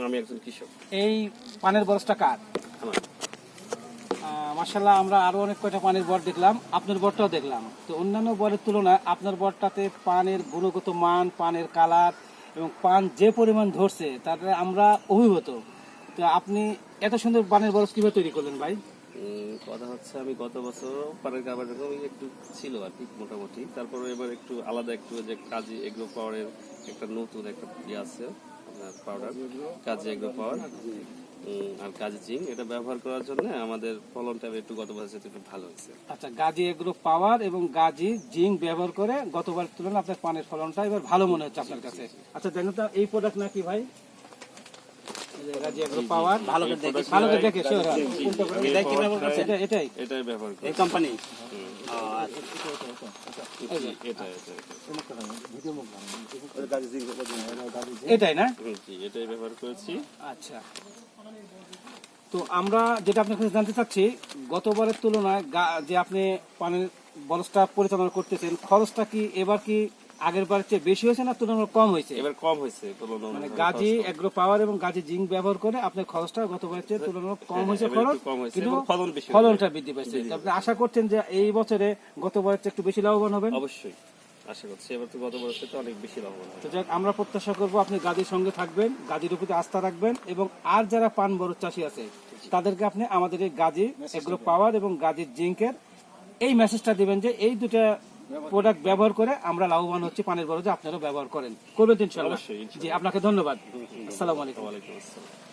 আমি একজন কৃষক। এই পানের বরজটা কার? আমার। মাশাআল্লাহ, আমরা আরো অনেক কয়টা পানের বর দেখলাম, আপনার বরটাও দেখলাম। তো অন্যান্য বরের তুলনায় আপনার বরটাতে পানের গুণগত মান, পানের কালার এবং পান যে পরিমাণ ধরছে তাতে আমরা অভিভূত। তো আপনি এত সুন্দর পানের বরজ কিভাবে তৈরি করলেন ভাই? কথা হচ্ছে আমি গত বছর পানের খাবার একটু ছিল আর কি মোটামুটি, তারপরে এবার একটু আলাদা একটু যে কাজী এগ্রো পাওয়ারের একটা নতুন একটা ইয়ে আছে আপনার পাউডার, কাজী এগ্রো পাওয়ার আর কাজী জিঙ্ক, এটা ব্যবহার করার জন্য আমাদের ফলনটা একটু গত বছর একটু ভালো হয়েছে। আচ্ছা, গাজী এগ্রো পাওয়ার এবং গাজী জিঙ্ক ব্যবহার করে গতবার তুলনায় আপনার পানের ফলনটা এবার ভালো মনে হচ্ছে আপনার কাছে। আচ্ছা দেখেন তো এই প্রোডাক্ট নাকি ভাই? গাজী এগ্রো পাওয়ার ভালো করে দেখে এটাই এটাই ব্যবহার করি এই কোম্পানি। এটাই না? এটাই ব্যবহার করেছি। আচ্ছা, তো আমরা যেটা আপনার কাছে জানতে চাচ্ছি, গতবারের তুলনায় যে আপনি পানের বরজটা পরিচালনা করতেছেন, খরচটা কি এবার কি আগের বারের চেয়ে বেশি হয়েছে না তুলনামূলক কম হয়েছে? এবার কম হয়েছে, মানে গাজী এগ্রো পাওয়ার এবং গাজী জিঙ্ক ব্যবহার করে আপনার খরচটা গতবারের চেয়ে তুলনামূলক কম হয়েছে, খরচ কিন্তু ফলনটা বৃদ্ধি পাইছে। আপনি আশা করছেন যে এই বছরে গতবারের চেয়ে একটু বেশি লাভবান হবেন? অবশ্যই আশা করছি এবার তো গত বছর থেকে অনেক বেশি লাভবান হবে। তো যাক, আমরা প্রত্যাশা করবো আপনি গাজীর সঙ্গে থাকবেন, গাজীর উপরে আস্থা রাখবেন এবং আর যারা পান বরজ চাষী আছে তাদেরকে আপনি আমাদের এই গাজী এগ্রো পাওয়ার এবং গাজী জিঙ্কের এই মেসেজটা দিবেন যে এই দুটা প্রোডাক্ট ব্যবহার করে আমরা লাভবান হচ্ছি পানের বরজে, আপনারাও ব্যবহার করবেন তো ইনশাআল্লাহ। জি, আপনাকে ধন্যবাদ। আসসালামু আলাইকুম। ওয়ালাইকুম আসসালাম।